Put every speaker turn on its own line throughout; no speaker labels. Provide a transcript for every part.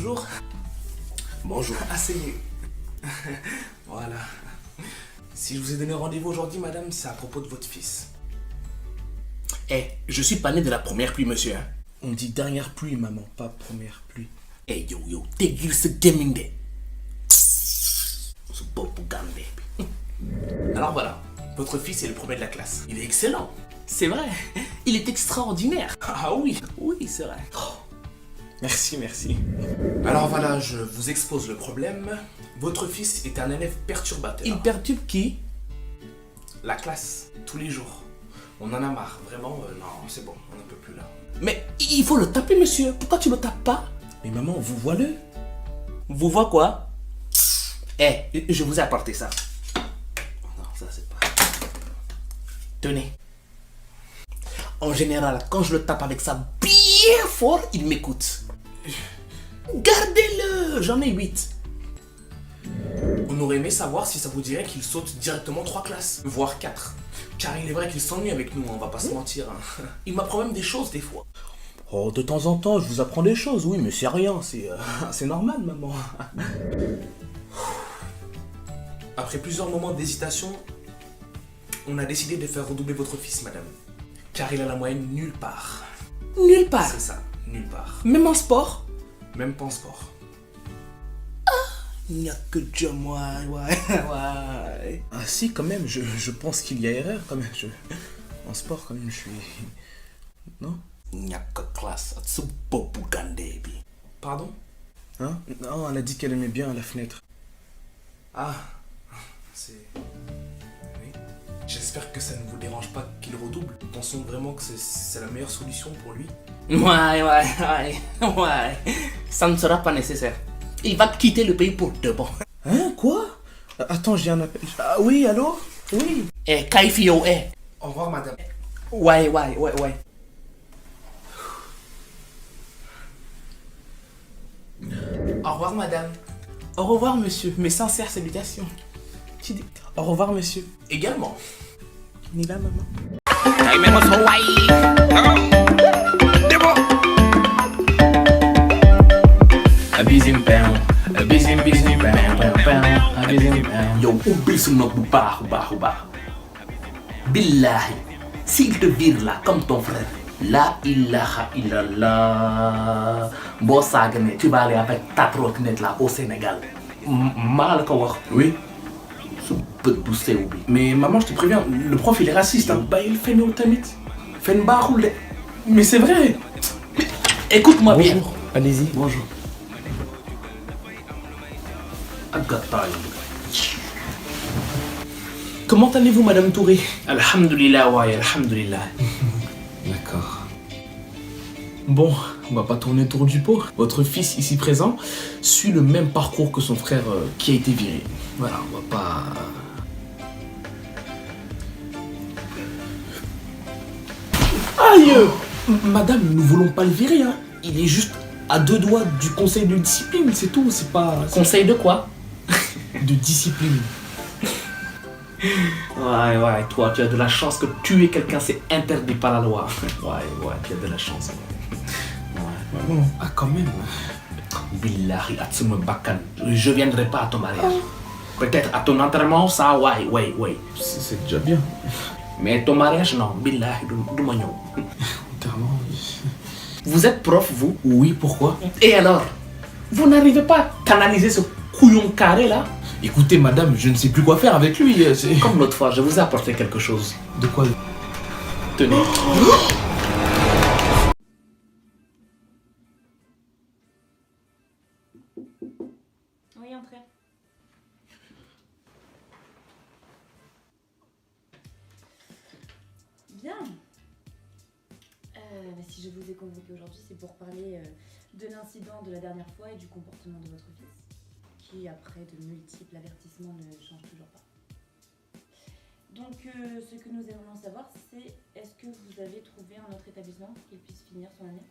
bonjour.
Bonjour.
Asseyez. Voilà. Si je vous ai donné rendez-vous aujourd'hui, madame, c'est à propos de votre fils.
Je suis pas né de la première pluie, monsieur. Hein.
On dit dernière pluie, maman, pas première pluie.
Yo, t'es ce gaming day. Ce beau gamin, baby.
Alors voilà, votre fils est le premier de la classe. Il est excellent.
C'est vrai, il est extraordinaire.
Ah oui.
Oui, c'est vrai.
Merci. Alors voilà, je vous expose le problème. Votre fils est un élève perturbateur.
Il perturbe qui?
La classe, tous les jours. On en a marre, vraiment, non, c'est bon, on n'en peut plus là.
Mais il faut le taper, monsieur. Pourquoi tu le tapes pas?
Mais maman, vous voyez-le.
Vous voyez quoi? Je vous ai apporté ça. Non, ça c'est pas... Tenez. En général, quand je le tape avec ça bien fort, il m'écoute. Gardez-le. J'en ai 8.
On aurait aimé savoir si ça vous dirait qu'il saute directement 3 classes, voire 4. Car il est vrai qu'il s'ennuie avec nous, on va pas se mentir. Hein. Il m'apprend même des choses des fois.
Oh, de temps en temps, je vous apprends des choses, oui, mais c'est rien, c'est normal, maman.
Après plusieurs moments d'hésitation, on a décidé de faire redoubler votre fils, madame. Car il a la moyenne nulle part.
Nulle part.
C'est ça, nulle part.
Même en sport?
Même pas en sport.
Il n'y a que Dieu, moi, ouais.
Ah si, quand même, je pense qu'il y a erreur, quand même. En sport, quand même, je suis... Non?
Il n'y a que classe, c'est beau baby.
Pardon?
Hein? Non, elle a dit qu'elle aimait bien la fenêtre.
Ah, c'est... Oui. J'espère que ça ne vous dérange pas qu'il redouble. Pensons vraiment que c'est la meilleure solution pour lui.
Ouais. Ça ne sera pas nécessaire. Il va quitter le pays pour de bon.
Hein? Quoi? Attends, j'ai un appel. Ah oui, allô? Oui.
Kaifio,
Au revoir, madame.
Ouais.
Au revoir, madame.
Au revoir, monsieur. Mes sincères salutations. Tu dis au revoir, monsieur.
Également.
Ni là, maman. Yo, ubbil sa nopp bu baax. Billahi, s'il te vire là comme ton frère, la ilaha illallah. Boo saaganee tu vas aller avec ta trottinette là au Sénégal. Maa la ko wax.
Oui.
Su bët bu sew bi.
Mais maman, je te préviens, le prof, il est raciste. Hein.
Bàyyil fen yow tamit.
Fen baaxul de. Mais c'est vrai.
Mais écoute-moi bien.
Bonjour. Allez-y.
Bonjour. Agataay. Comment allez-vous, Madame Touré? Alhamdulillah, ouais, alhamdulillah.
D'accord. Bon, on va pas tourner autour du pot. Votre fils ici présent suit le même parcours que son frère qui a été viré. Voilà, on va pas...
Aïe!
Madame, nous voulons pas le virer, hein. Il est juste à 2 doigts du conseil de discipline, c'est tout, c'est pas...
Conseil de quoi?
De discipline.
Ouais, toi, tu as de la chance que tuer quelqu'un, c'est interdit par la loi. Ouais, tu as de la chance. Ouais.
Maman, ah quand même.
Billahi, atsuma bakkan. Je viendrai pas à ton mariage. Peut-être à ton enterrement, ça, ouais.
C'est déjà bien.
Mais ton mariage, non. Billahi, du magnon.
Clairement,
Vous êtes prof, vous?
oui, pourquoi?
Et alors? Vous n'arrivez pas à canaliser ce couillon carré là?
Écoutez, madame, je ne sais plus quoi faire avec lui. C'est...
Comme l'autre fois, je vous ai apporté quelque chose.
De quoi?
Tenez.
Oui, entrez. Bien. Si je vous ai convoqué aujourd'hui, c'est pour parler de l'incident de la dernière fois et du comportement de votre fils, qui, après de multiples avertissements, ne change toujours pas. Donc, ce que nous aimerions savoir, c'est est-ce que vous avez trouvé un autre établissement pour qu'il puisse finir son année?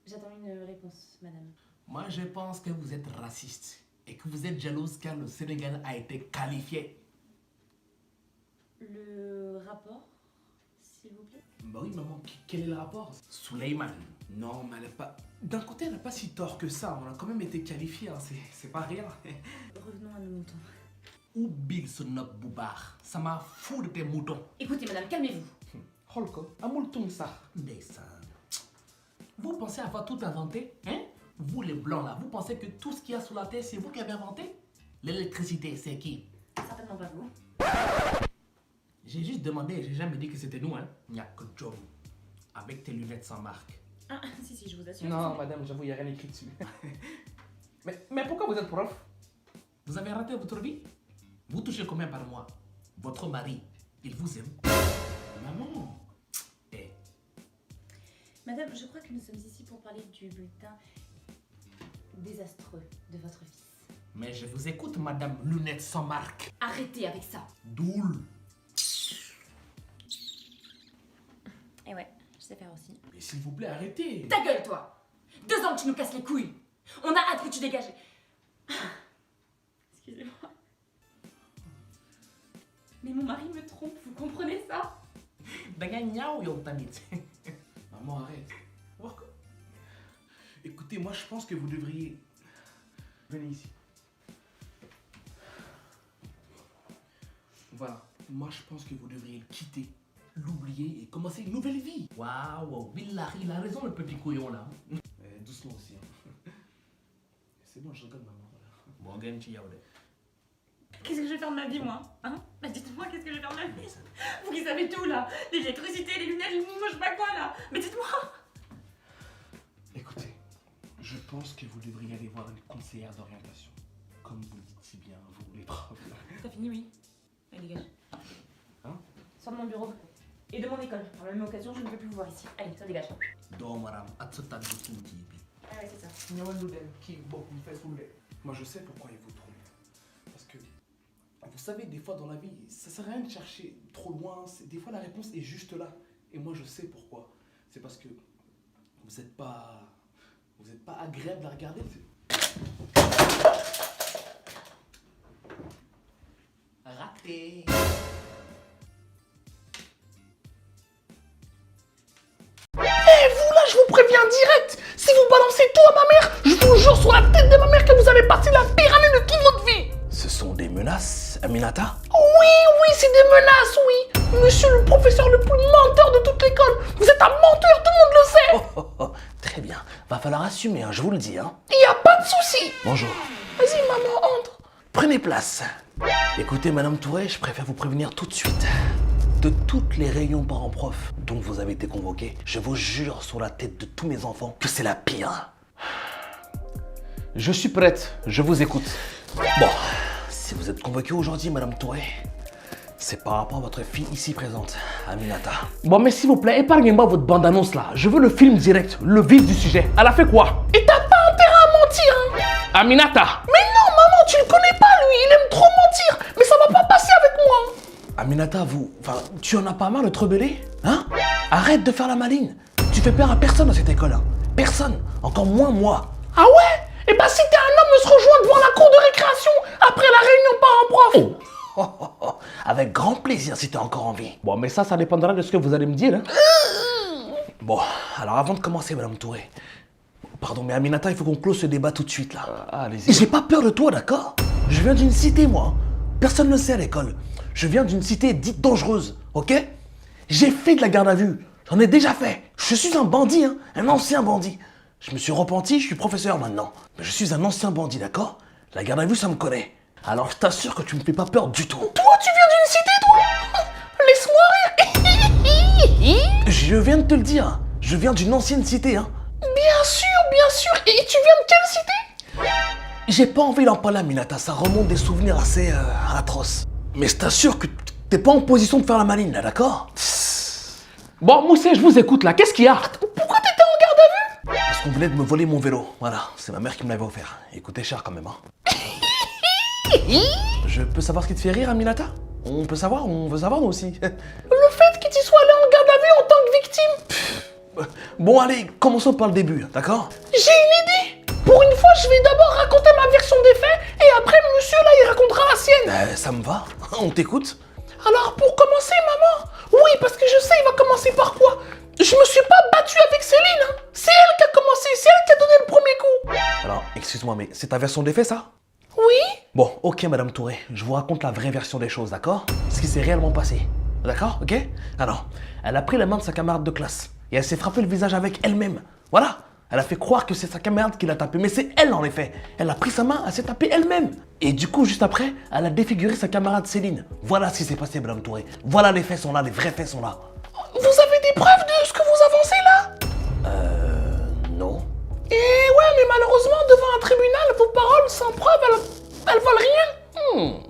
J'attends une réponse, madame.
Moi, je pense que vous êtes raciste et que vous êtes jalouse car le Sénégal a été qualifié.
Le rapport, s'il vous plaît?
Bah oui, maman, quel est le rapport?
Suleiman.
Non, mais elle a pas... D'un côté, elle n'a pas si tort que ça. On a quand même été qualifiés, hein. C'est pas rien.
Revenons à nos moutons.
Oubil ce nob boubar. Ça m'a fou de tes moutons.
Écoutez, madame, calmez-vous.
Holko, amul tung ça.
Ndeysaan. Vous pensez avoir tout inventé, hein? Vous les blancs là, vous pensez que tout ce qu'il y a sous la terre, c'est vous qui avez inventé? L'électricité, c'est qui?
Certainement pas vous.
J'ai juste demandé, j'ai jamais dit que c'était nous, hein? Il n'y a que John. Avec tes lunettes sans marque.
Ah, si, je vous assure.
Non, madame, j'avoue, il n'y a rien écrit dessus. mais pourquoi vous êtes prof?
Vous avez raté votre vie? Vous touchez combien par mois? Votre mari, il vous aime?
Maman.
Eh,
Madame, je crois que nous sommes ici pour parler du bulletin désastreux de votre fils.
mais je vous écoute, madame lunettes sans marque.
Arrêtez avec ça.
Doule.
Eh ouais, je sais faire aussi.
Mais s'il vous plaît, arrêtez.
Ta gueule, toi! 2 ans que tu nous casses les couilles! On a hâte que tu dégages. Excusez-moi. Mais mon mari me trompe, vous comprenez ça?
Danga ñaaw yow tamit.
Maman, arrête. Écoutez, moi, je pense que vous devriez... Venez ici. Voilà. Moi, je pense que vous devriez le quitter, l'oublier et commencer une nouvelle vie.
Waouh, Billahi, il a raison le petit couillon là.
Doucement aussi. Hein. C'est bon, je rigole, maman. Voilà.
Morgan ci yow de.
Qu'est-ce que je vais faire de ma vie, moi? Hein? Bah dites-moi, qu'est-ce que je vais faire de ma vie?
Ndeysaan.
Vous qui savez tout, là! L'électricité, les lunettes, moi je sais pas quoi, là! Mais dites-moi!
Écoutez, je pense que vous devriez aller voir une conseillère d'orientation. Comme vous le dites si bien, vous les profs.
T'as fini, oui. Allez, dégage.
Hein?
Sors de mon bureau. Et de mon école. Par la même occasion, je ne veux plus vous voir ici. Allez, ça dégage.
Doomaram ak sa tàgg tuuti bi.
Ah ouais, c'est ça.
Moi, je sais pourquoi ils vous trompent. Parce que, vous savez, des fois dans la vie, ça sert à rien de chercher trop loin. Des fois, la réponse est juste là. Et moi, je sais pourquoi. C'est parce que vous n'êtes pas agréable à regarder.
Raté.
Je vous préviens direct, si vous balancez tout à ma mère, je vous jure sur la tête de ma mère que vous allez passer la pire année de toute votre vie.
Ce sont des menaces, Aminata?
Oui, c'est des menaces, oui. Monsieur le professeur le plus menteur de toute l'école. Vous êtes un menteur, tout le monde le sait.
Très bien. Va falloir assumer, hein, je vous le dis. Hein.
Il n'y a pas de souci.
Bonjour.
Vas-y, maman, entre.
Prenez place. Écoutez, Madame Touré, je préfère vous prévenir tout de suite. De toutes les réunions parents-prof dont vous avez été convoqués, je vous jure sur la tête de tous mes enfants que c'est la pire. Je suis prête, je vous écoute. Bon, si vous êtes convoqué aujourd'hui, Madame Touré, c'est par rapport à votre fille ici présente, Aminata.
Bon, mais s'il vous plaît, épargnez-moi votre bande-annonce là. Je veux le film direct, le vif du sujet. Elle a fait quoi? Et t'as pas intérêt à mentir, hein? Aminata. Mais non, maman, tu le connais pas, lui. Il aime trop mentir. Mais ça va pas passer avec moi.
Aminata, tu en as pas marre de te rebeller? Hein? Arrête de faire la maline. Tu fais peur à personne dans cette école. Hein. Personne. Encore moins moi.
Ah ouais? Eh ben si t'es un homme, se rejoindre devant la cour de récréation après la réunion parents-prof.
Avec grand plaisir si t'as encore envie.
Bon, mais ça dépendra de ce que vous allez me dire. Hein.
Bon, alors avant de commencer, Madame Touré. Pardon, mais Aminata, il faut qu'on close ce débat tout de suite là.
Allez-y.
J'ai pas peur de toi, d'accord? Je viens d'une cité, moi. Personne ne le sait à l'école. Je viens d'une cité dite dangereuse, ok? J'ai fait de la garde à vue. J'en ai déjà fait. Je suis un bandit, hein, un ancien bandit. Je me suis repenti, je suis professeur maintenant. Mais je suis un ancien bandit, d'accord? La garde à vue, ça me connaît. Alors je t'assure que tu me fais pas peur du tout.
Toi, tu viens d'une cité, toi? Laisse-moi rire.
Je viens de te le dire. Je viens d'une ancienne cité, hein.
Bien sûr. Et tu viens de quelle cité?
J'ai pas envie d'en parler, Aminata. Ça remonte des souvenirs assez atroces. Mais je t'assure que t'es pas en position de faire la maline, là, d'accord?
Bon, Moussé, je vous écoute, là. Qu'est-ce qu'il y a? Pourquoi t'étais en garde à vue?
Parce qu'on venait de me voler mon vélo. Voilà, c'est ma mère qui me l'avait offert. Il coûtait cher quand même, hein. Je peux savoir ce qui te fait rire, Aminata? On veut savoir nous aussi.
Le fait que tu sois allé en garde à vue en tant que victime.
Bon, allez, commençons par le début, d'accord?
J'ai une idée. Pour une fois, je vais d'abord raconter ma version des faits et après, monsieur, là, il racontera la sienne.
Ça me va. On t'écoute.
Alors, pour commencer, maman, Oui, parce que je sais, il va commencer par quoi? Je me suis pas battu avec Céline, hein. C'est elle qui a commencé, c'est elle qui a donné le premier coup.
Alors, excuse-moi, mais c'est ta version des faits, ça?
Oui?
Bon, ok, Madame Touré, je vous raconte la vraie version des choses, d'accord? Ce qui s'est réellement passé. D'accord? Ok? Alors, elle a pris la main de sa camarade de classe et elle s'est frappé le visage avec elle-même. Voilà. Elle a fait croire que c'est sa camarade qui l'a tapé, mais c'est elle en effet. Elle a pris sa main, elle s'est tapée elle-même. Et du coup, juste après, elle a défiguré sa camarade Céline. Voilà ce qui s'est passé, Madame Touré. Voilà, les faits sont là, les vrais faits sont là.
Vous avez des preuves de ce que vous avancez là?
Non.
Eh ouais, mais malheureusement, devant un tribunal, vos paroles sans preuve, elles valent rien.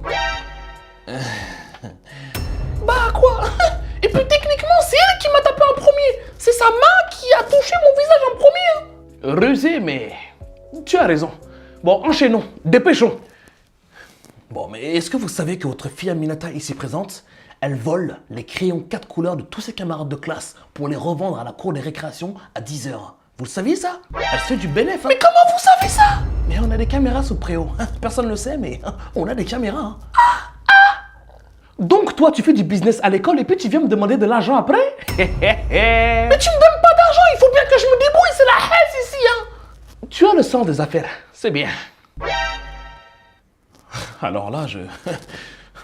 Bah quoi? Et puis techniquement, c'est elle qui m'a tapé en premier. C'est sa main qui a touché mon visage en premier. Rusé, mais tu as raison. Bon, enchaînons, dépêchons.
Bon, mais est-ce que vous savez que votre fille Aminata, ici présente, elle vole les crayons 4 couleurs de tous ses camarades de classe pour les revendre à la cour des récréations à 10h. Vous le saviez ça? Elle se fait du bénéfice.
Mais comment vous savez ça?
Mais on a des caméras sous préau. Personne ne le sait, mais on a des caméras. Hein.
Donc toi, tu fais du business à l'école et puis tu viens me demander de l'argent après? Mais tu me donnes pas d'argent, il faut bien que je me débrouille, c'est la haine ici, hein. Tu as le sens des affaires, c'est bien.
Alors là,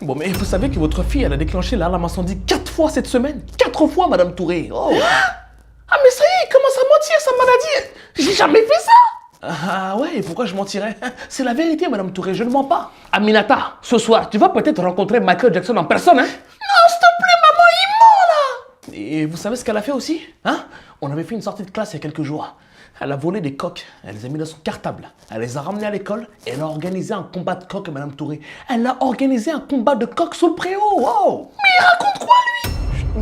Bon, mais vous savez que votre fille, elle a déclenché l'alarme incendie 4 fois cette semaine?
4 fois, Madame Touré. Oh.
Ah mais ça y est, il commence à mentir, sa maladie. J'ai jamais fait ça.
Ah ouais, et pourquoi je mentirais? C'est la vérité, Madame Touré, je ne mens pas.
Aminata, ce soir, tu vas peut-être rencontrer Michael Jackson en personne, hein?
Non, s'il te plaît, maman, il ment là.
Et vous savez ce qu'elle a fait aussi? Hein? On avait fait une sortie de classe il y a quelques jours. Elle a volé des coques, elle les a mis dans son cartable, elle les a ramenés à l'école et elle a organisé un combat de coques, Madame Touré. Elle a organisé un combat de coques sous le préau. Wow.
Mais il raconte quoi, lui?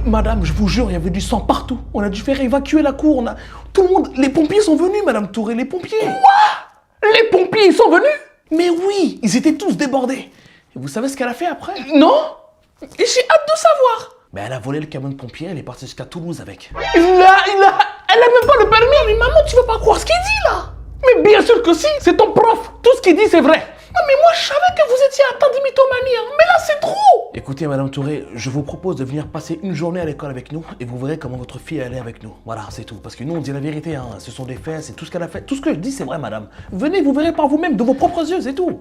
Madame, je vous jure, il y avait du sang partout. On a dû faire évacuer la cour. Tout le monde, les pompiers sont venus, Madame Touré, les pompiers.
Quoi? Les pompiers, ils sont venus?
Mais oui, ils étaient tous débordés. Et vous savez ce qu'elle a fait après?
Non? J'ai hâte de savoir.
Ben, elle a volé le camion de pompiers, elle est partie jusqu'à Toulouse avec.
Elle a même pas le permis. Mais maman, tu vas pas croire ce qu'il dit là. Mais bien sûr que si, c'est ton prof. Tout ce qu'il dit, c'est vrai. Non, mais moi, je savais que vous étiez atteint d'imitomanie, hein. Mais là, c'est trop.
Écoutez, Madame Touré, je vous propose de venir passer une journée à l'école avec nous et vous verrez comment votre fille elle est avec nous. Voilà, c'est tout. Parce que nous, on dit la vérité, hein. Ce sont des faits, c'est tout ce qu'elle a fait. Tout ce que je dis, c'est vrai, madame. Venez, vous verrez par vous-même, de vos propres yeux, c'est tout.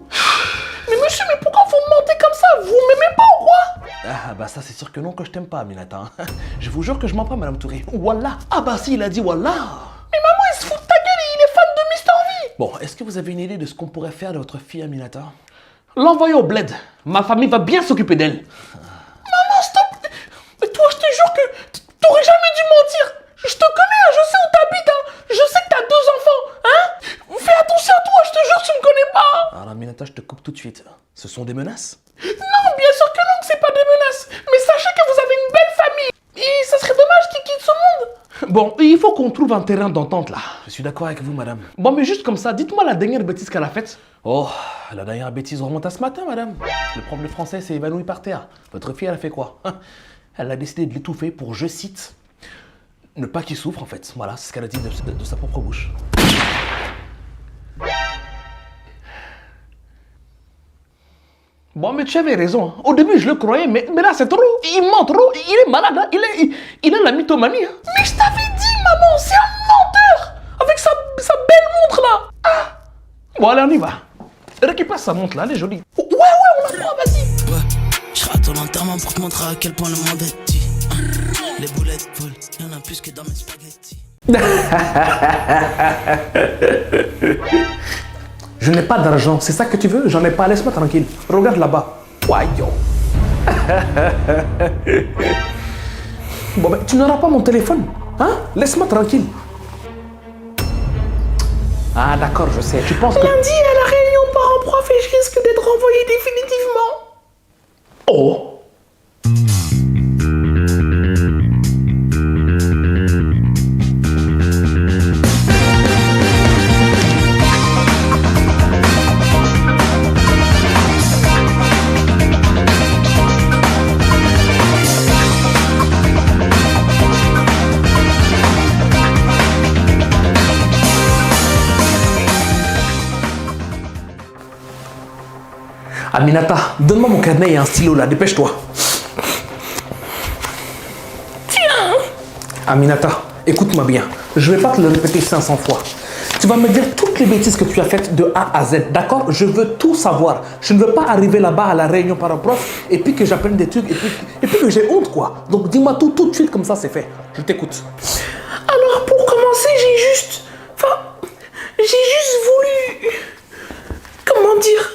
Mais monsieur, mais pourquoi vous me mentez comme ça? Vous m'aimez pas ou quoi?
Ah, bah ça, c'est sûr que non, que je t'aime pas, Aminata. Hein. Je vous jure que je mens pas, Madame Touré. Wallah. Ah bah si, il a dit wallah.
Mais maman, il se fout de ta gueule et il est fan de Mr. V.
Bon, est-ce que vous avez une idée de ce qu'on pourrait faire de votre fille, Aminata?
L'envoyer au bled. Ma famille va bien s'occuper d'elle. Maman, stop. Mais toi, je te jure que t'aurais jamais dû mentir. Je te connais, hein, je sais où t'habites, hein. Je sais que t'as 2 enfants, hein. Fais attention à toi, je te jure, tu me connais pas.
Alors, Aminata, je te coupe tout de suite. Ce sont des menaces?
Non, bien sûr que non, que c'est pas des menaces. Mais sachez que vous avez une belle famille. Et ça serait dommage qu'il quitte ce monde. Bon, il faut qu'on trouve un terrain d'entente là.
Je suis d'accord avec vous, madame.
Bon, mais juste comme ça, dites-moi la dernière bêtise qu'elle a faite.
Oh, la dernière bêtise remonte à ce matin, madame. Le prof de français s'est évanoui par terre. Votre fille, elle a fait quoi? Elle a décidé de l'étouffer pour, je cite, ne pas qu'il souffre en fait. Voilà, c'est ce qu'elle a dit de sa propre bouche.
Bon, mais tu avais raison. Au début, je le croyais, mais là, c'est trop. Il ment trop. Il est malade. Hein. Il a la mythomanie. Hein. Mais je t'avais dit, maman, c'est un menteur. Avec sa belle montre, là. Ah. Bon, allez, on y va. Récupère sa montre, là. Elle est jolie. Ouais, on la prend, vas-y.
Ouais, je serai à ton enterrement pour te montrer à quel point le monde est petit. Les boulettes volent, y'en a plus que dans mes spaghettis.
Je n'ai pas d'argent, c'est ça que tu veux? J'en ai pas, laisse-moi tranquille. Regarde là-bas. Voyons. Bon, ben, tu n'auras pas mon téléphone. Hein? Laisse-moi tranquille. Ah, d'accord, je sais. Tu penses que... Lundi, à la réunion parents-prof et je risque d'être renvoyé définitivement. Oh. Aminata, donne-moi mon carnet et un stylo là, dépêche-toi. Aminata, écoute-moi bien. Je vais pas te le répéter 500 fois. Tu vas me dire toutes les bêtises que tu as faites de A à Z, d'accord? Je veux tout savoir. Je ne veux pas arriver là-bas à la réunion par un prof et puis que j'apprenne des trucs et puis que j'ai honte, quoi. Donc dis-moi tout de suite, comme ça c'est fait. Je t'écoute.
Alors pour commencer, j'ai juste voulu... Comment dire?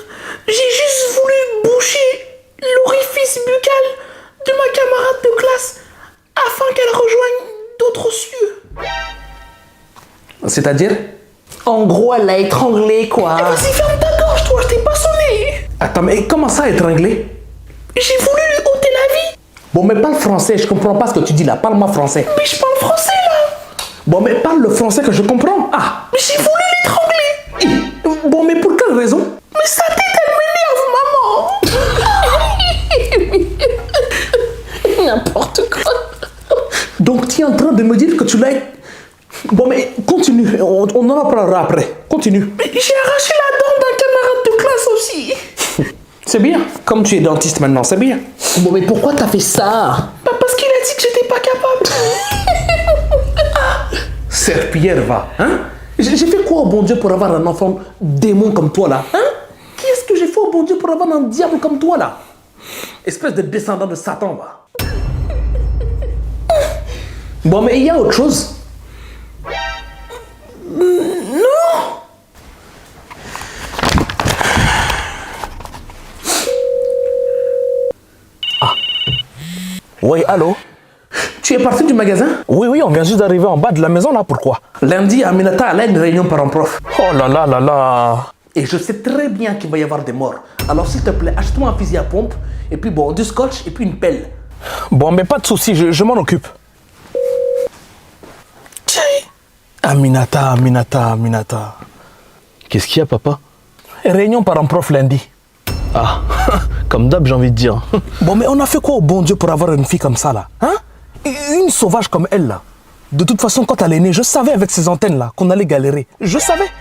J'ai juste voulu boucher l'orifice buccal de ma camarade de classe afin qu'elle rejoigne d'autres cieux.
C'est-à-dire?
En gros, elle l'a étranglé, quoi. Vas-y, ferme ta gorge, toi, je t'ai pas sonné.
Attends, mais comment ça étranglé?
J'ai voulu lui ôter la vie.
Bon, mais parle français, je comprends pas ce que tu dis là. Parle-moi français.
Mais je parle français, là.
Bon, mais parle le français que je comprends. Ah!
Mais j'ai voulu l'étrangler.
Bon, mais pour quelle raison?
Mais sa tête, elle m'énerve, maman. N'importe quoi.
Donc, tu es en train de me dire que tu l'as... Bon, mais continue, on en parlera après. Continue.
Mais j'ai arraché la dent d'un camarade de classe aussi.
C'est bien. Comme tu es dentiste maintenant, c'est bien.
Bon, mais pourquoi t'as fait ça? Bah, parce qu'il a dit que j'étais pas capable.
Serpillière, va. Hein? J'ai fait quoi au bon Dieu pour avoir un enfant démon comme toi, là? Hein? Qu'est-ce que j'ai fait au bon Dieu pour avoir un diable comme toi, là? Espèce de descendant de Satan, va. Bon, mais il y a autre chose.
Non.
Oui, allô? Tu es parti du magasin?
Oui, on vient juste d'arriver en bas de la maison, là, pourquoi?
Lundi, Aminata a une réunion parents-prof.
Oh là là là là.
Et je sais très bien qu'il va y avoir des morts. Alors, s'il te plaît, achète-moi un fusil à pompe, et puis bon, du scotch, et puis une pelle.
Bon, mais pas de soucis, je m'en occupe. Aminata.
Qu'est-ce qu'il y a, papa?
Réunion parents-prof lundi.
Ah, comme d'hab, j'ai envie de dire.
Bon, mais on a fait quoi au bon Dieu pour avoir une fille comme ça, là? Hein? Une sauvage comme elle, là. De toute façon, quand elle est née, je savais avec ces antennes-là qu'on allait galérer. Je savais.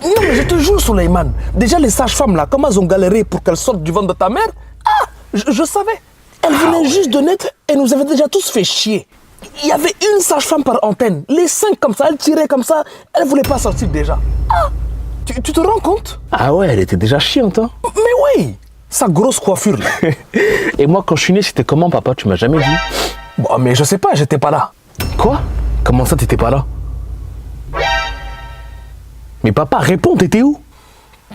Non, mais je te jure, Souleymane. Déjà, les sages-femmes, là, comment elles ont galéré pour qu'elles sortent du ventre de ta mère? Ah, je savais. Elle venait juste de naître et nous avait déjà tous fait chier. Il y avait une sage-femme par antenne. Les 5 comme ça, elle tirait comme ça. Elle voulait pas sortir déjà. Ah, tu te rends compte?
Ah ouais, elle était déjà chiante, hein.
Mais oui, sa grosse coiffure, là.
Et moi, quand je suis né, c'était comment, papa? Tu m'as jamais dit.
Bon, mais je sais pas, j'étais pas là.
Quoi? Comment ça, t'étais pas là? Mais papa, réponds, t'étais où?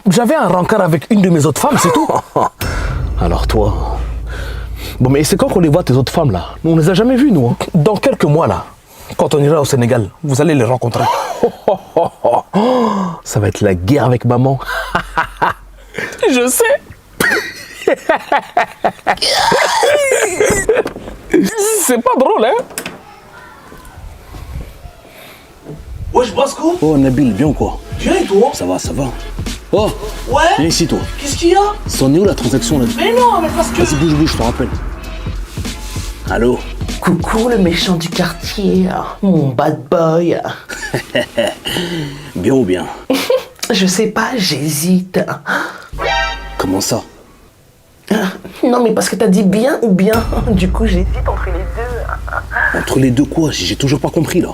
J'avais un rencard avec une de mes autres femmes, c'est tout.
Alors toi... Bon, mais c'est quand qu'on les voit, tes autres femmes, là? Nous, on les a jamais vues, nous, hein.
Dans quelques mois, là, quand on ira au Sénégal, vous allez les rencontrer.
Ça va être la guerre avec maman.
Je sais. C'est pas drôle, hein?
Wesh, Brasco.
Oh, Nabil, bien ou quoi?
Viens, et toi?
Ça va. Oh,
Ouais.
viens ici, toi.
Qu'est-ce qu'il y a?
C'en est où la transaction, là?
Mais non, mais parce que...
Vas-y, bouge, je te rappelle. Allô?
Coucou le méchant du quartier, mon bad boy.
Bien ou bien?
Je sais pas, j'hésite.
Comment ça?
Non mais parce que t'as dit bien ou bien, du coup j'hésite entre les deux.
Entre les deux quoi? J'ai toujours pas compris, là.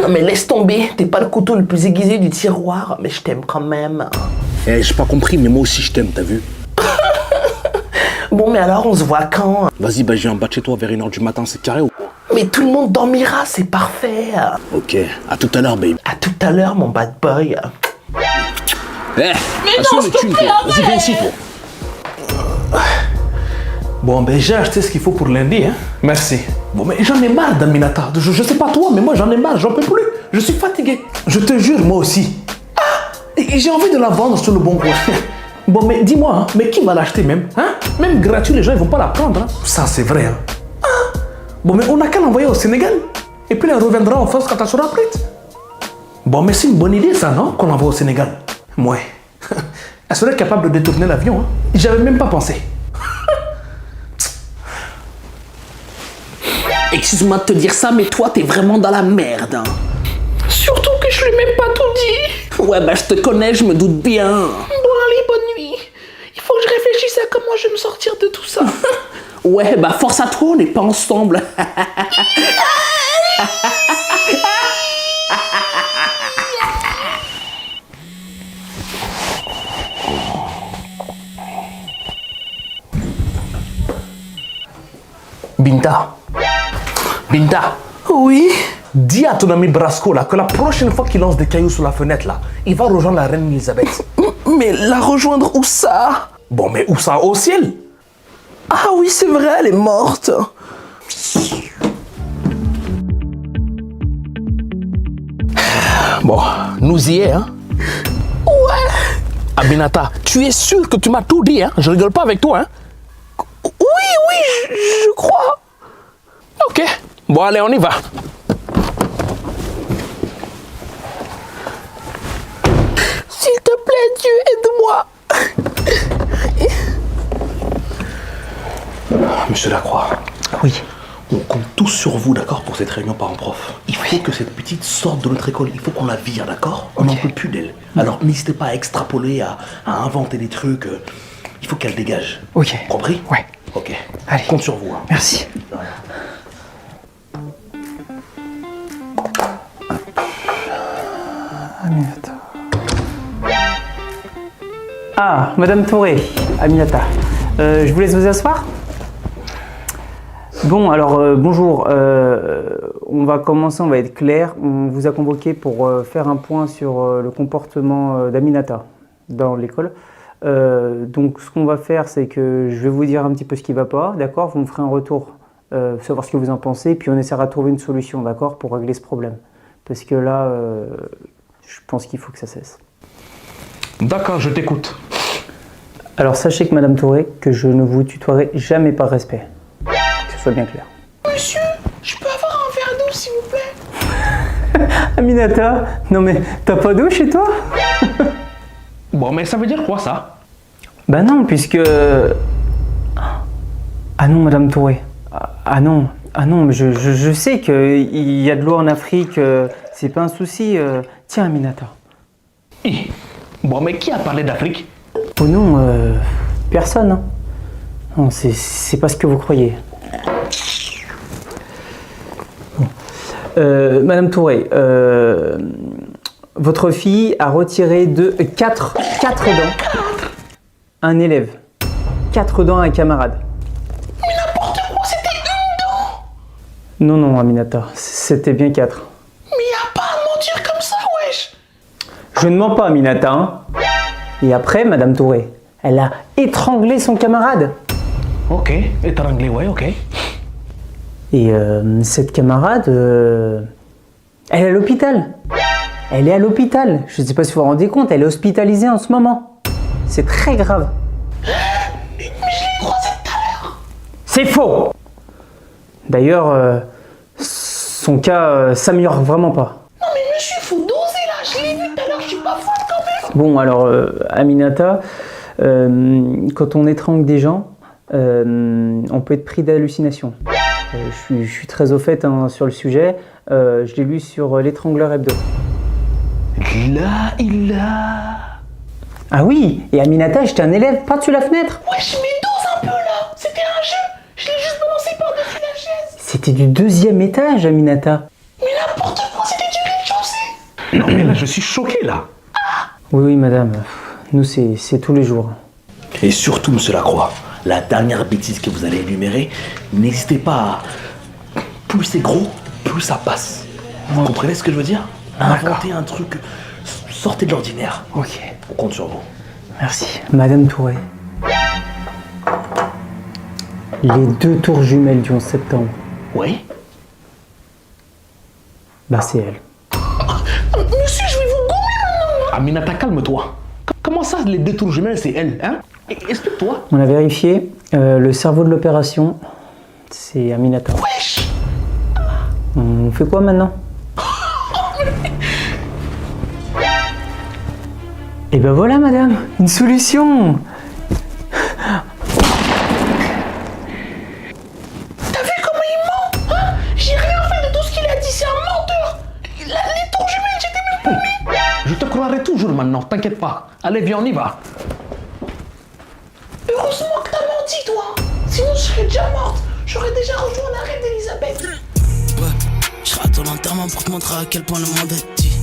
Non mais laisse tomber, t'es pas le couteau le plus aiguisé du tiroir, mais je t'aime quand même.
Eh, j'ai pas compris, mais moi aussi je t'aime, t'as vu?
Bon mais alors on se voit quand?
Vas-y, bah je viens en bas de chez toi vers 1h du matin, c'est carré ou quoi?
Mais tout le monde dormira, c'est parfait.
Ok, à tout à l'heure, babe.
À tout à l'heure mon bad boy.
Eh, assume les thunes, toi. Vas-y, viens ici, toi.
Bon, ben j'ai acheté ce qu'il faut pour lundi, hein. Merci. Bon, mais j'en ai marre d'Aminata. Je sais pas toi, mais moi j'en ai marre, j'en peux plus. Je suis fatigué. Je te jure, moi aussi. Ah, et j'ai envie de la vendre sur le bon coin. Bon, mais dis-moi, hein, mais qui va l'acheter même, hein? Même gratuit, les gens ils vont pas la prendre, hein. Ça, c'est vrai, hein. Ah. Bon, mais on a qu'à l'envoyer au Sénégal. Et puis elle reviendra en France quand elle sera prête. Bon, mais c'est une bonne idée, ça, non? Qu'on l'envoie au Sénégal. Ouais. Elle serait capable de détourner l'avion, hein. J'avais même pas pensé.
Excuse-moi de te dire ça, mais toi t'es vraiment dans la merde. Hein. Surtout que je lui ai même pas tout dit. Ouais, bah je te connais, je me doute bien. Bon, allez, bonne nuit. Il faut que je réfléchisse à comment je vais me sortir de tout ça.
Ouais, bah force à toi, on n'est pas ensemble. Binta. Binta.
Oui.
Dis à ton ami Brasco là que la prochaine fois qu'il lance des cailloux sur la fenêtre là, il va rejoindre la reine Elisabeth.
Mais la rejoindre où ça?
Bon, mais où ça? Au ciel?
Ah oui, c'est vrai, elle est morte.
Bon, nous y est, hein?
Ouais.
Aminata, tu es sûr que tu m'as tout dit, hein? Je rigole pas avec toi, hein?
Oui, je crois.
Ok. Bon, allez, on y va.
S'il te plaît, Dieu, aide-moi.
Monsieur Lacroix,
Oui.
on compte tous sur vous, d'accord, pour cette réunion parents-prof. Il faut que cette petite sorte de notre école, il faut qu'on la vire, d'accord? On n'en peut plus d'elle. Alors n'hésitez pas à extrapoler, à inventer des trucs. Il faut qu'elle dégage.
Ok.
Compris?
Ouais.
Ok.
Allez.
Compte sur vous. Hein.
Merci.
De rien.
Aminata. Ah, Madame Touré, Aminata. Je vous laisse vous asseoir. Bon, alors bonjour. On va commencer, on va être clair. On vous a convoqué pour faire un point sur le comportement d'Aminata dans l'école. Donc, ce qu'on va faire, c'est que je vais vous dire un petit peu ce qui ne va pas, d'accord? Vous me ferez un retour, savoir ce que vous en pensez, puis on essaiera de trouver une solution, d'accord, pour régler ce problème. Parce que là, je pense qu'il faut que ça cesse.
D'accord, je t'écoute.
Alors sachez que Madame Touré, que je ne vous tutoierai jamais par respect. Que ce soit bien clair.
Monsieur, je peux avoir un verre d'eau, s'il vous plaît?
Aminata, non mais t'as pas d'eau chez toi?
Bon, mais ça veut dire quoi, ça?
Bah non, puisque... Ah non, Madame Touré. Ah non, mais je sais qu'il y a de l'eau en Afrique, c'est pas un souci. Tiens, Aminata.
Bon, mais qui a parlé d'Afrique?
Oh non, personne. Hein. Non, c'est pas ce que vous croyez. Bon. Madame Touré, votre fille a retiré 4 dents. Un élève. 4 dents à un camarade.
Mais n'importe quoi, c'était une dent!
Non, Aminata, c'était bien 4.
Mais y a pas à mentir comme ça, wesh!
Je ne mens pas, Aminata. Hein. Et après, Madame Touré, elle a étranglé son camarade.
Ok, étranglé, ouais, ok.
Et cette camarade, elle est à l'hôpital. Elle est à l'hôpital. Je ne sais pas si vous vous rendez compte, elle est hospitalisée en ce moment. C'est très grave.
Mais je l'ai croisé tout à l'heure!
C'est faux! D'ailleurs, son cas s'améliore vraiment pas.
Non, mais monsieur, faut doser là! Je l'ai vu tout à l'heure, je suis pas folle quand même!
Bon, alors, Aminata, quand on étrangle des gens, on peut être pris d'hallucinations. Je suis très au fait hein, sur le sujet. Je l'ai lu sur l'étrangleur hebdo.
Là, il a...
Ah oui, et Aminata, j'étais un élève par-dessus la fenêtre.
Wesh, mais dose un peu là! C'était un jeu! Je l'ai juste balancé par-dessus la chaise!
C'était du 2e étage, Aminata.
Mais n'importe quoi, c'était du rez-de-chaussée! Non, mais là, je suis choqué là!
Oui, madame. Nous, c'est tous les jours.
Et surtout, monsieur Lacroix, la dernière bêtise que vous allez énumérer, n'hésitez pas à... Plus c'est gros, plus ça passe. Vous comprenez ce que je veux dire? Inventez un truc, sortez de l'ordinaire.
Ok.
On compte sur vous.
Merci. Madame Touré. Les 2 tours jumelles du 11 septembre.
Oui?
Bah, c'est elle.
Monsieur, je vais vous gommer maintenant! Aminata, calme-toi. Comment ça, les 2 tours jumelles, c'est elle, hein? Explique-toi.
On a vérifié. Le cerveau de l'opération, c'est Aminata.
Wesh!
On fait quoi maintenant? Et ben voilà, madame, une solution.
T'as vu comment il ment? Hein? J'ai rien fait de tout ce qu'il a dit, c'est un menteur! Les tours jumelles, j'étais même pas mis! Je te croirai toujours maintenant, t'inquiète pas. Allez, viens, on y va. Heureusement que t'as menti, toi! Sinon, je serais déjà morte. J'aurais déjà rejoint la reine d'Elisabeth.
Ouais, je serai à ton enterrement pour te montrer à quel point le monde est petit.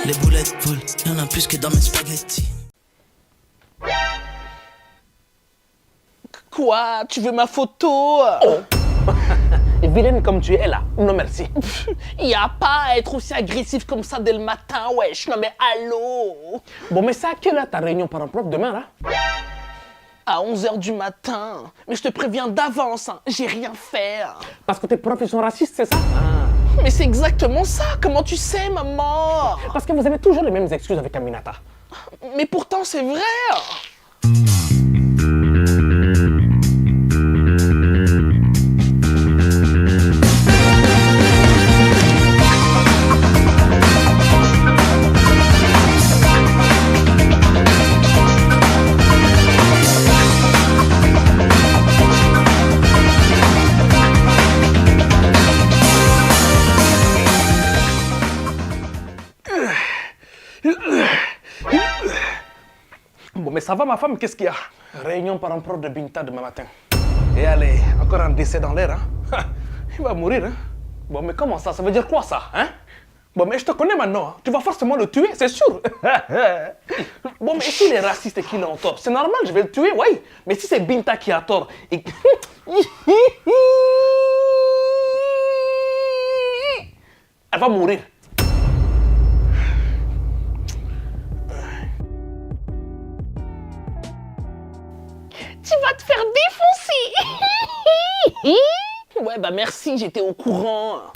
Les boulettes volent, y'en a plus que dans mes spaghettis.
Quoi? Tu veux ma photo?
Et vilaine comme tu es là. Non, merci.
Y a pas à être aussi agressif comme ça dès le matin, wesh. Non mais allô?
Bon, mais c'est à quelle heure ta réunion parents prof demain, là?
À 11h du matin. Mais je te préviens d'avance, hein. J'ai rien fait.
Parce que tes profs ils sont racistes, c'est ça?
Mais c'est exactement ça. Comment tu sais, maman?
Parce que vous avez toujours les mêmes excuses avec Aminata.
Mais pourtant, c'est vrai.
Bon, mais ça va, ma femme, qu'est-ce qu'il y a? Réunion parents prof de Binta demain matin. Et allez, encore un décès dans l'air, hein? Il va mourir, hein? Bon, mais comment ça? Ça veut dire quoi, ça, hein? Bon, mais je te connais maintenant, hein? Tu vas forcément le tuer, c'est sûr. Bon, mais s'il est raciste et qu'il est en tort, c'est normal, je vais le tuer, oui. Mais si c'est Binta qui a tort et... Elle va mourir.
Tu vas te faire défoncer. Ouais, bah merci, j'étais au courant.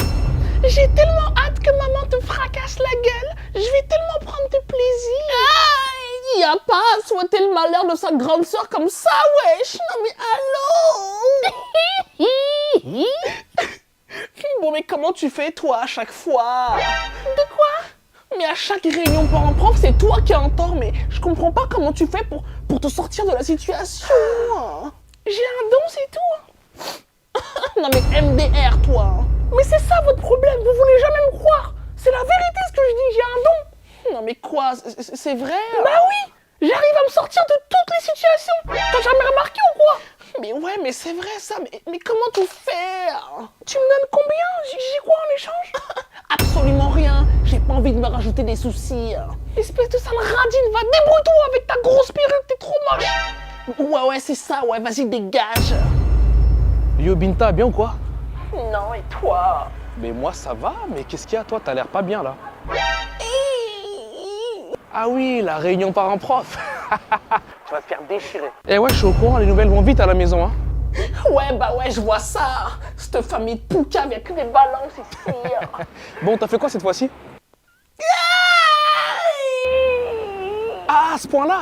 J'ai tellement hâte que maman te fracasse la gueule. Je vais tellement prendre du plaisir. Ah, y a pas à souhaiter le malheur de sa grande sœur comme ça, wesh. Non mais allô. Bon, mais comment tu fais, toi, à chaque fois? De quoi? Mais à chaque réunion parents-prof, c'est toi qui es en tort. Mais je comprends pas comment tu fais pour te sortir de la situation. J'ai un don, c'est tout. Non mais MDR, toi. Mais c'est ça votre problème, vous voulez jamais me croire. C'est la vérité ce que je dis, j'ai un don. Non mais quoi, c'est vrai? Bah oui, j'arrive à me sortir de toutes les situations. T'as jamais remarqué ou quoi? Mais ouais, mais c'est vrai ça, mais comment tu fais? Tu me donnes combien? J'ai quoi en échange? Absolument rien, j'ai pas envie de me rajouter des soucis. Espèce de sale radine, va débrouille-toi avec ta grosse perruque, t'es trop moche. Ouais, c'est ça, ouais, vas-y dégage.
Yo, Binta, bien ou quoi?
Non, et toi?
Mais moi, ça va, mais qu'est-ce qu'il y a, toi? T'as l'air pas bien, là. Ah oui, la réunion parents-prof. Tu vas te faire déchirer. Eh ouais, je suis au courant, les nouvelles vont vite à la maison, hein.
Ouais, bah ouais, je vois ça. Cette famille de poucaves, y'a que des balances ici.
Bon, t'as fait quoi cette fois-ci? Ah, à ce point-là.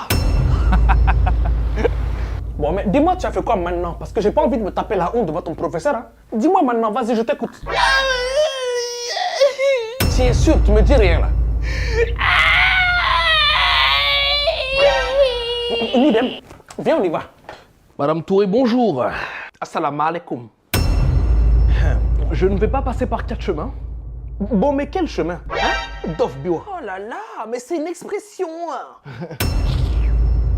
Bon, mais dis-moi, tu as fait quoi maintenant? Parce que j'ai pas envie de me taper la honte devant ton professeur, hein. Dis-moi maintenant, vas-y, je t'écoute. Tu es sûr, tu me dis rien, là. Nidem, viens, on y va.
Madame Touré, bonjour.
Assalamu alaikum.
Je ne vais pas passer par 4 chemins.
Bon, mais quel chemin? Hein? Dof bio.
Oh là là, mais c'est une expression.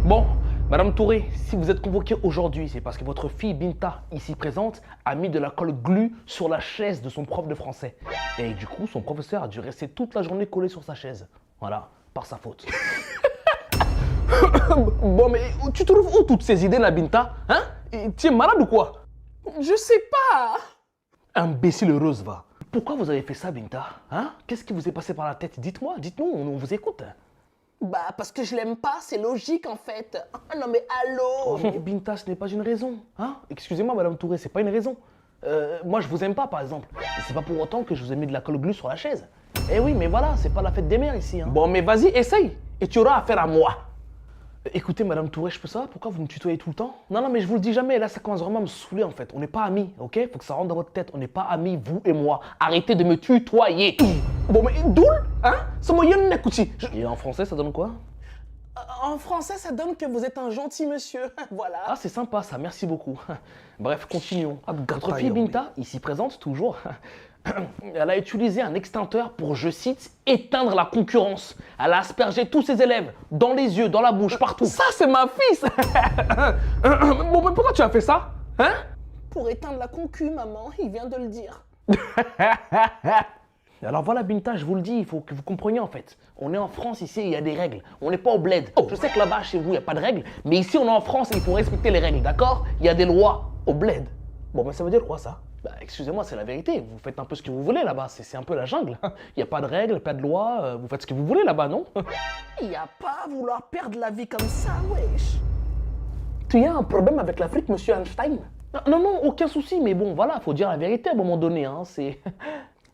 Bon, Madame Touré, si vous êtes convoquée aujourd'hui, c'est parce que votre fille Binta, ici présente, a mis de la colle glu sur la chaise de son prof de français. Et du coup, son professeur a dû rester toute la journée collé sur sa chaise. Voilà, par sa faute. Bon, mais tu trouves où toutes ces idées, la Binta? Hein? Tu es malade ou quoi?
Je sais pas.
Imbécile heureuse, va. Pourquoi vous avez fait ça, Binta? Hein? Qu'est-ce qui vous est passé par la tête? Dites-moi, dites-nous, on vous écoute.
Bah, parce que je l'aime pas, c'est logique en fait. Non mais allô.
Oh, mais Binta, ce n'est pas une raison. Hein? Excusez-moi, Madame Touré, c'est pas une raison. Moi, je vous aime pas, par exemple. C'est pas pour autant que je vous ai mis de la colle glue sur la chaise. Eh oui, mais voilà, c'est pas la fête des mères ici. Hein. Bon, mais vas-y, essaye. Et tu auras affaire à moi. Écoutez, Madame Touré, je peux savoir pourquoi vous me tutoyez tout le temps? Non, mais je vous le dis jamais, là, ça commence vraiment à me saouler, en fait. On n'est pas amis, ok? Faut que ça rentre dans votre tête. On n'est pas amis, vous et moi. Arrêtez de me tutoyer. Bon, mais Doul, hein? C'est mon yon n'écoute. Et en français, ça donne quoi?
En français, ça donne que vous êtes un gentil monsieur. Voilà.
Ah, c'est sympa, ça, merci beaucoup. Bref, continuons. Votre fille Binta, ici présente, toujours, elle a utilisé un extincteur pour, je cite, éteindre la concurrence. Elle a aspergé tous ses élèves, dans les yeux, dans la bouche, partout.
Ça, c'est ma fille.
Bon, mais pourquoi tu as fait ça?
Hein?
Pour éteindre la concu, maman, il vient de le dire.
Alors voilà, Binta, je vous le dis, il faut que vous compreniez en fait. On est en France ici, il y a des règles. On n'est pas au bled. Je sais que là-bas, chez vous, il n'y a pas de règles. Mais ici, on est en France et il faut respecter les règles, d'accord? Il y a des lois au bled. Bon, mais ça veut dire quoi ça? Bah, excusez-moi, c'est la vérité. Vous faites un peu ce que vous voulez là-bas. C'est un peu la jungle. Il n'y a pas de règles, pas de lois. Vous faites ce que vous voulez là-bas, non?
Il n'y a pas à vouloir perdre la vie comme ça, wesh.
Tu as un problème avec l'Afrique, monsieur Einstein? Non, aucun souci. Mais bon, voilà, faut dire la vérité à un moment donné. Hein, c'est...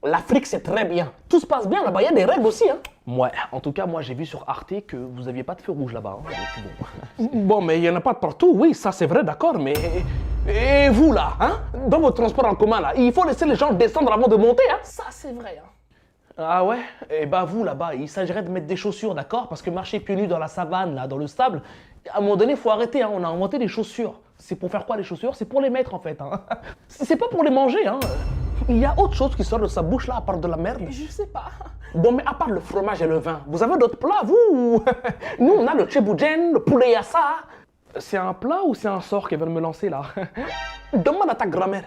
L'Afrique, c'est très bien. Tout se passe bien là-bas, il y a des règles aussi, hein.
Ouais, en tout cas, moi j'ai vu sur Arte que vous n'aviez pas de feu rouge là-bas. Hein, bon. Bon, mais il n'y en a pas de partout, oui, ça c'est vrai, d'accord, mais... Et vous là, hein? Dans votre transport en commun là, il faut laisser les gens descendre avant de monter, hein?
Ça, c'est vrai, hein.
Ah ouais? Eh bah vous là-bas, il s'agirait de mettre des chaussures, d'accord? Parce que marcher pieds nus dans la savane, là, dans le sable, à un moment donné, il faut arrêter, hein. On a inventé des chaussures. C'est pour faire quoi les chaussures? C'est pour les mettre en fait, hein. C'est pas pour les manger, hein. Il y a autre chose qui sort de sa bouche là, à part de la merde?
Je sais pas.
Bon, mais à part le fromage et le vin, vous avez d'autres plats, vous? Nous, on a le tchéboujen, le poulet yassa. C'est un plat ou c'est un sort qu'elle vient de me lancer, là? Demande à ta grand-mère.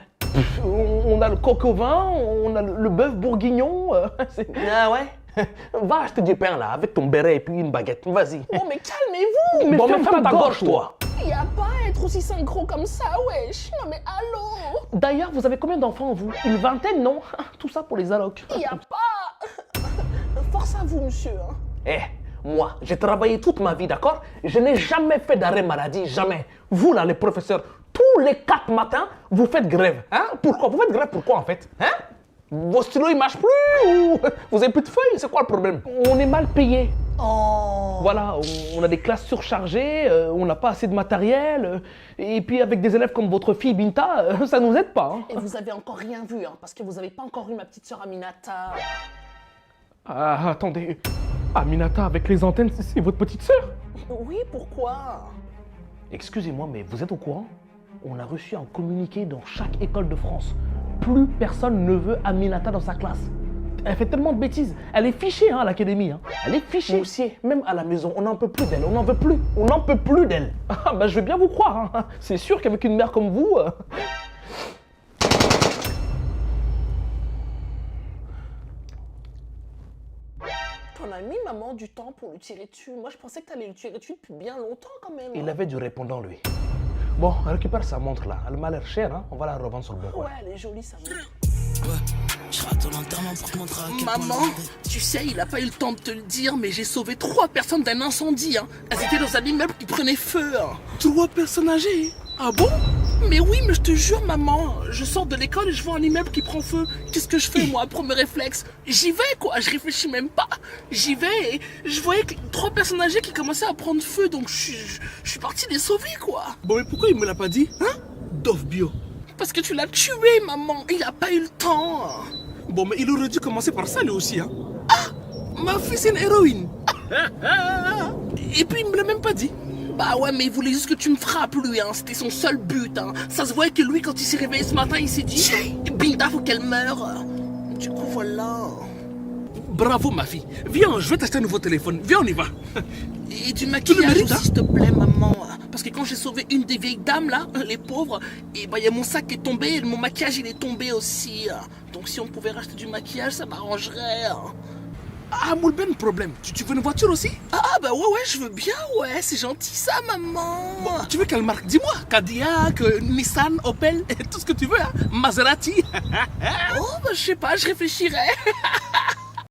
On a le coq au vin, on a le bœuf bourguignon. Ah ouais? Va acheter du pain, là, avec ton béret et puis une baguette. Vas-y.
Oh, mais calmez-vous.
Bon, mais ferme ta gorge, toi.
Il n'y a pas à être aussi synchro comme ça, wesh. Non, mais allô?
D'ailleurs, vous avez combien d'enfants, vous? Une vingtaine, non? Tout ça pour les allocs.
Il n'y a pas. Force à vous, monsieur. Hein.
Eh, moi, j'ai travaillé toute ma vie, d'accord? Je n'ai jamais fait d'arrêt maladie, jamais. Vous, là, les professeurs, tous les 4 matins, vous faites grève. Hein? Pourquoi? Vous faites grève pourquoi, en fait? Hein? Vos stylos, ils marchent plus ou vous avez plus de feuilles? C'est quoi le problème? On est mal payé.
Oh.
Voilà, on a des classes surchargées, on n'a pas assez de matériel. Et puis, avec des élèves comme votre fille Binta, ça nous aide pas. Hein?
Et vous avez encore rien vu, hein, parce que vous n'avez pas encore eu ma petite sœur Aminata.
Ah, attendez. Aminata avec les antennes, c'est votre petite sœur?
Oui, pourquoi?
Excusez-moi, mais vous êtes au courant? On a reçu un communiqué dans chaque école de France. Plus personne ne veut Aminata dans sa classe. Elle fait tellement de bêtises. Elle est fichée, hein, à l'académie. Hein. Elle est fichée. Aussi, même à la maison, on n'en peut plus d'elle. On n'en veut plus. On n'en peut plus d'elle. Ah, bah, je veux bien vous croire. Hein. C'est sûr qu'avec une mère comme vous...
T'en as mis, maman, du temps pour lui tirer dessus. Moi, je pensais que t'allais lui tirer dessus depuis bien longtemps, quand même.
Il avait du répondant, lui. Bon, récupère sa montre, là. Elle m'a l'air chère, hein. On va la revendre sur le bon coin.
Ouais, elle est jolie, sa montre.
Ouais, je rate l'enterrement pour te montrer à quel point
Maman, tu sais, il a pas eu le temps de te le dire, mais j'ai sauvé 3 personnes d'un incendie. Hein. Elles étaient dans un immeuble qui prenait feu. Hein. 3 personnes âgées? Ah bon? Mais oui, mais je te jure, maman, je sors de l'école et je vois un immeuble qui prend feu. Qu'est-ce que je fais, moi, premier réflexe? J'y vais, quoi, je réfléchis même pas. J'y vais et je voyais que 3 personnes âgées qui commençaient à prendre feu, donc je suis parti les sauver, quoi.
Bon, mais pourquoi il me l'a pas dit? Hein? Dove Bio.
Parce que tu l'as tué, maman, il a pas eu le temps.
Bon, mais il aurait dû commencer par ça, lui aussi, hein?
Ma fille, c'est une héroïne. Et puis, il me l'a même pas dit. Bah ouais, mais il voulait juste que tu me frappes, lui, hein. C'était son seul but, hein. Ça se voyait que lui, quand il s'est réveillé ce matin, il s'est dit Binta, faut qu'elle meure. Du coup, voilà.
Bravo, ma fille. Viens, je vais t'acheter un nouveau téléphone. Viens, on y va.
Et du maquillage
mérites,
aussi,
hein?
s'il te plaît, maman. Parce que quand j'ai sauvé une des vieilles dames, là, les pauvres, et bah, il y a mon sac qui est tombé, et mon maquillage, il est tombé aussi. Donc, si on pouvait racheter du maquillage, ça m'arrangerait.
Ah, Moulben, problème. Tu veux une voiture aussi?
Ah, bah ouais, je veux bien, ouais. C'est gentil, ça, maman.
Bon, tu veux quelle marque? Dis-moi. Cadillac, Nissan, Opel, tout ce que tu veux, hein? Maserati.
Oh, bah, je sais pas, je réfléchirai.